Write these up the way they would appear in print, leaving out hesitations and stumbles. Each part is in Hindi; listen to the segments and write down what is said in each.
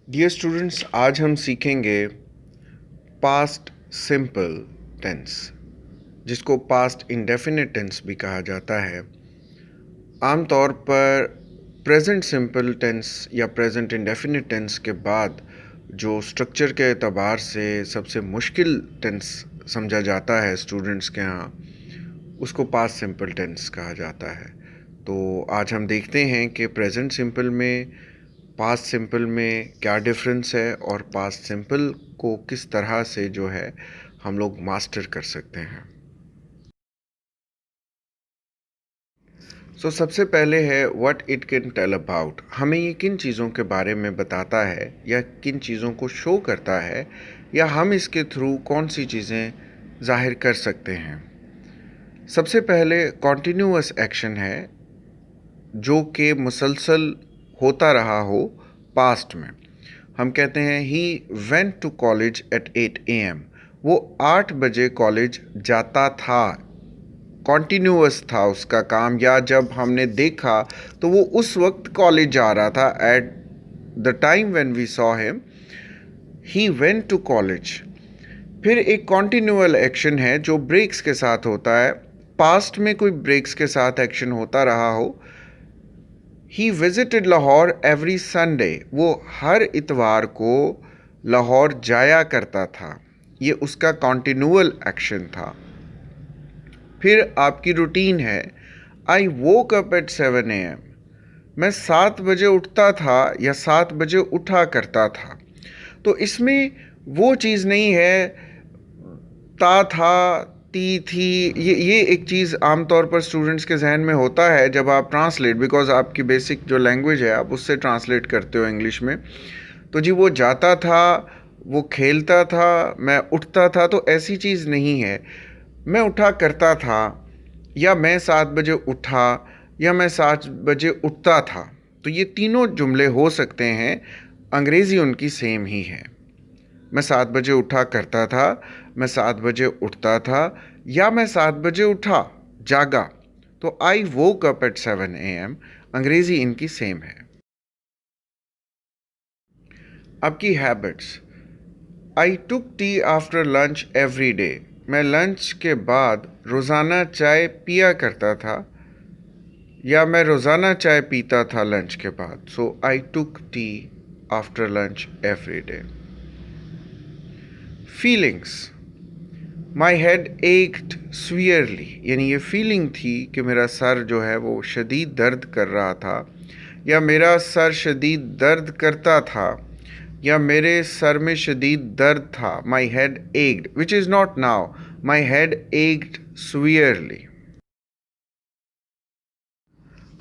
डियर स्टूडेंट्स, आज हम सीखेंगे पास्ट सिंपल टेंस, जिसको पास्ट इंडेफिनिट टेंस भी कहा जाता है। आमतौर पर प्रेजेंट सिंपल टेंस या प्रेजेंट इंडेफिनिट टेंस के बाद जो स्ट्रक्चर के एतबार से सबसे मुश्किल टेंस समझा जाता है स्टूडेंट्स के यहाँ, उसको पास्ट सिंपल टेंस कहा जाता है। तो आज हम देखते हैं कि प्रेजेंट सिंपल में पास्ट सिंपल में क्या डिफरेंस है और पास्ट सिंपल को किस तरह से जो है हम लोग मास्टर कर सकते हैं। सबसे पहले है what it can tell about. हमें ये किन चीज़ों के बारे में बताता है या किन चीज़ों को शो करता है या हम इसके थ्रू कौन सी चीज़ें जाहिर कर सकते हैं। सबसे पहले कॉन्टिन्यूअस एक्शन है जो कि मुसलसल होता रहा हो पास्ट में। हम कहते हैं he went to college at 8 AM। वो 8 बजे कॉलेज जाता था, कॉन्टिन्यूअस था उसका काम, या जब हमने देखा तो वो उस वक्त कॉलेज जा रहा था। At the time when we saw him he went to college. फिर एक कॉन्टिन्यूअल एक्शन है जो ब्रेक्स के साथ होता है। पास्ट में कोई ब्रेक्स के साथ एक्शन होता रहा हो। He visited Lahore every Sunday. वो हर इतवार को लाहौर जाया करता था। ये उसका कॉन्टिन्यूअल एक्शन था। फिर आपकी रूटीन है आई वोक अप एट 7 AM। मैं 7 बजे उठता था या 7 बजे उठा करता था। तो इसमें वो चीज़ नहीं है था, ती थी। ये एक चीज़ आमतौर पर स्टूडेंट्स के जहन में होता है जब आप ट्रांसलेट, बिकॉज आपकी बेसिक जो लैंग्वेज है आप उससे ट्रांसलेट करते हो इंग्लिश में। तो जी वो जाता था, वो खेलता था, मैं उठता था, तो ऐसी चीज़ नहीं है। मैं उठा करता था या मैं 7 बजे उठा या मैं 7 बजे उठता था, तो ये तीनों जुमले हो सकते हैं। अंग्रेज़ी उनकी सेम ही है। मैं 7 बजे उठा करता था, मैं 7 बजे उठता था, या मैं 7 बजे उठा, जागा। तो I woke up at 7 AM। अंग्रेज़ी इनकी सेम है। आपकी habits, I took tea after lunch every day. मैं लंच के बाद रोज़ाना चाय पिया करता था या मैं रोज़ाना चाय पीता था लंच के बाद। So I took tea after lunch every day. Feelings, my head ached severely, यानी ये फीलिंग थी कि मेरा सर जो है वो शदीद दर्द कर रहा था, या मेरा सर शदीद दर्द करता था, या मेरे सर में शदीद दर्द था। My head ached, which is not now, my head ached severely.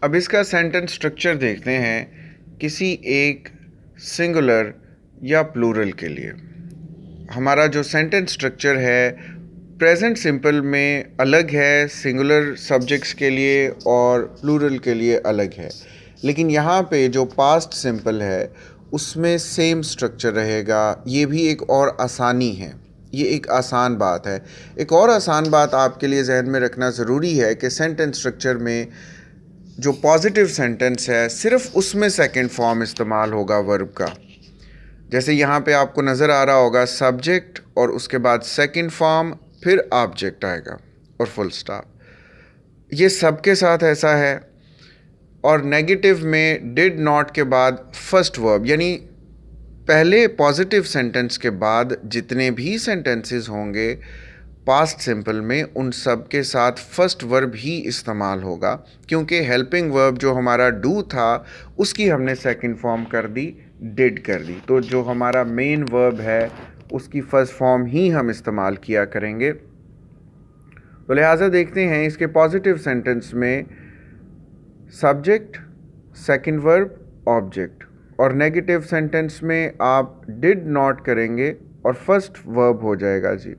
अब इसका सेंटेंस स्ट्रक्चर देखते हैं किसी एक सिंगुलर या प्लूरल के लिए। हमारा जो सेंटेंस स्ट्रक्चर है प्रेजेंट सिंपल में अलग है, सिंगुलर सब्जेक्ट्स के लिए और प्लूरल के लिए अलग है। लेकिन यहाँ पे जो पास्ट सिंपल है उसमें सेम स्ट्रक्चर रहेगा। ये भी एक और आसानी है, ये एक आसान बात है। एक और आसान बात आपके लिए जहन में रखना ज़रूरी है कि सेंटेंस स्ट्रक्चर में जो पॉजिटिव सेंटेंस है सिर्फ उसमें सेकंड फॉर्म इस्तेमाल होगा वर्ब का। जैसे यहाँ पे आपको नज़र आ रहा होगा सब्जेक्ट और उसके बाद सेकंड फॉर्म, फिर ऑब्जेक्ट आएगा और फुल स्टॉप। ये सबके साथ ऐसा है। और नेगेटिव में डिड नॉट के बाद फर्स्ट वर्ब, यानी पहले पॉजिटिव सेंटेंस के बाद जितने भी सेंटेंसेस होंगे पास्ट सिंपल में उन सब के साथ फर्स्ट वर्ब ही इस्तेमाल होगा, क्योंकि हेल्पिंग वर्ब जो हमारा डू था उसकी हमने सेकंड फॉर्म कर दी, डिड कर दी। तो जो हमारा मेन वर्ब है उसकी फर्स्ट फॉर्म ही हम इस्तेमाल किया करेंगे। तो लिहाजा देखते हैं इसके पॉजिटिव सेंटेंस में सब्जेक्ट, सेकंड वर्ब, ऑब्जेक्ट। और नेगेटिव सेंटेंस में आप डिड नॉट करेंगे और फर्स्ट वर्ब हो जाएगा जी।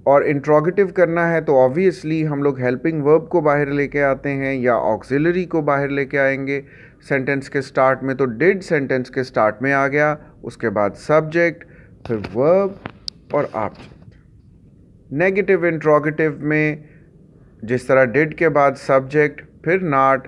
और इंट्रोगेटिव करना है तो ऑब्वियसली हम लोग हेल्पिंग वर्ब को बाहर लेके आते हैं या ऑक्सिलरी को बाहर लेके आएंगे सेंटेंस के स्टार्ट में। तो डिड सेंटेंस के स्टार्ट में आ गया, उसके बाद सब्जेक्ट, फिर वर्ब और ऑब्जेक्ट। नेगेटिव इंट्रोगेटिव में जिस तरह डिड के बाद सब्जेक्ट, फिर नॉट,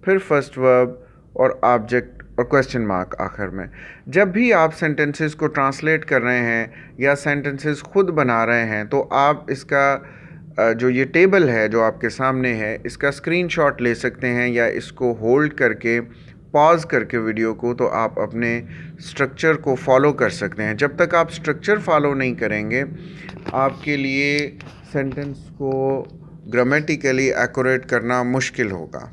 फिर फर्स्ट वर्ब और ऑब्जेक्ट और क्वेश्चन मार्क आखिर में। जब भी आप सेंटेंसेस को ट्रांसलेट कर रहे हैं या सेंटेंसेस खुद बना रहे हैं तो आप इसका जो ये टेबल है जो आपके सामने है इसका स्क्रीनशॉट ले सकते हैं या इसको होल्ड करके पॉज करके वीडियो को, तो आप अपने स्ट्रक्चर को फॉलो कर सकते हैं। जब तक आप स्ट्रक्चर फॉलो नहीं करेंगे आपके लिए सेंटेंस को ग्रामेटिकली एक्यूरेट करना मुश्किल होगा।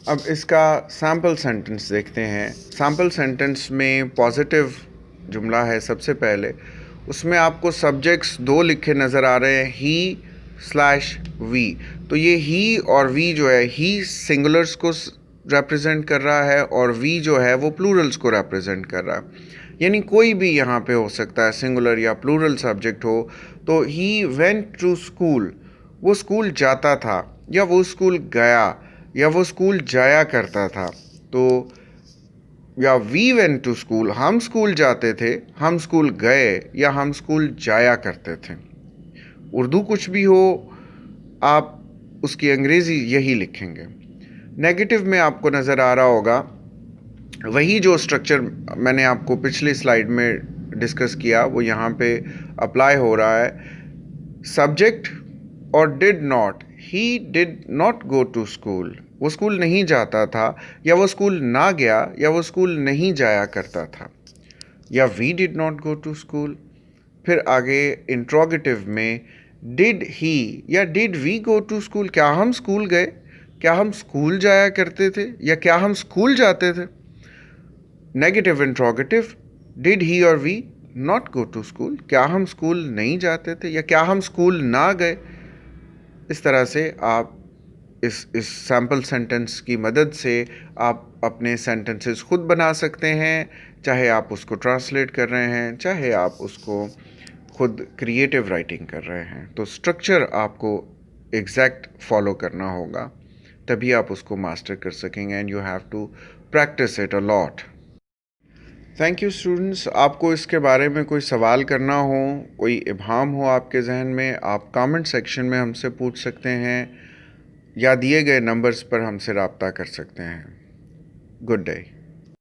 अब इसका सैम्पल सेंटेंस देखते हैं। सैम्पल सेंटेंस में पॉजिटिव जुमला है सबसे पहले, उसमें आपको सब्जेक्ट्स दो लिखे नज़र आ रहे हैं, ही स्लैश वी। तो ये ही और वी जो है, ही सिंगुलर्स को रिप्रेजेंट कर रहा है और वी जो है वो प्लूरल्स को रिप्रेजेंट कर रहा है। यानी कोई भी यहाँ पे हो सकता है, सिंगुलर या प्लूरल सब्जेक्ट हो। तो ही वेंट टू स्कूल, वो स्कूल जाता था या वो स्कूल गया या वो स्कूल जाया करता था। तो या वी वेंट टू स्कूल, हम स्कूल जाते थे, हम स्कूल गए या हम स्कूल जाया करते थे। उर्दू कुछ भी हो, आप उसकी अंग्रेज़ी यही लिखेंगे। नेगेटिव में आपको नज़र आ रहा होगा वही जो स्ट्रक्चर मैंने आपको पिछली स्लाइड में डिस्कस किया वो यहाँ पे अप्लाई हो रहा है। सब्जेक्ट और did not, he did not go to school, वो स्कूल नहीं जाता था या वो स्कूल ना गया या वो स्कूल नहीं जाया करता था। या we did not go to school. फिर आगे इंट्रोगेटिव में डिड ही या did we go to school, क्या हम स्कूल गए, क्या हम स्कूल जाया करते थे या क्या हम स्कूल जाते थे। नेगेटिव इंट्रोगेटिव, डिड ही और we not go to school, क्या हम स्कूल नहीं जाते थे या क्या हम स्कूल ना गए। इस तरह से आप इस सैम्पल सेंटेंस की मदद से आप अपने सेंटेंसेस खुद बना सकते हैं, चाहे आप उसको ट्रांसलेट कर रहे हैं, चाहे आप उसको खुद क्रिएटिव राइटिंग कर रहे हैं। तो स्ट्रक्चर आपको एग्जैक्ट फॉलो करना होगा, तभी आप उसको मास्टर कर सकेंगे। And you have to practise it a lot. Thank you students. आपको इसके बारे में कोई सवाल करना हो, कोई इब्हाम हो आपके जहन में, आप कमेंट सेक्शन में हमसे पूछ सकते हैं या दिए गए नंबर्स पर हमसे रब्ता कर सकते हैं। Good day.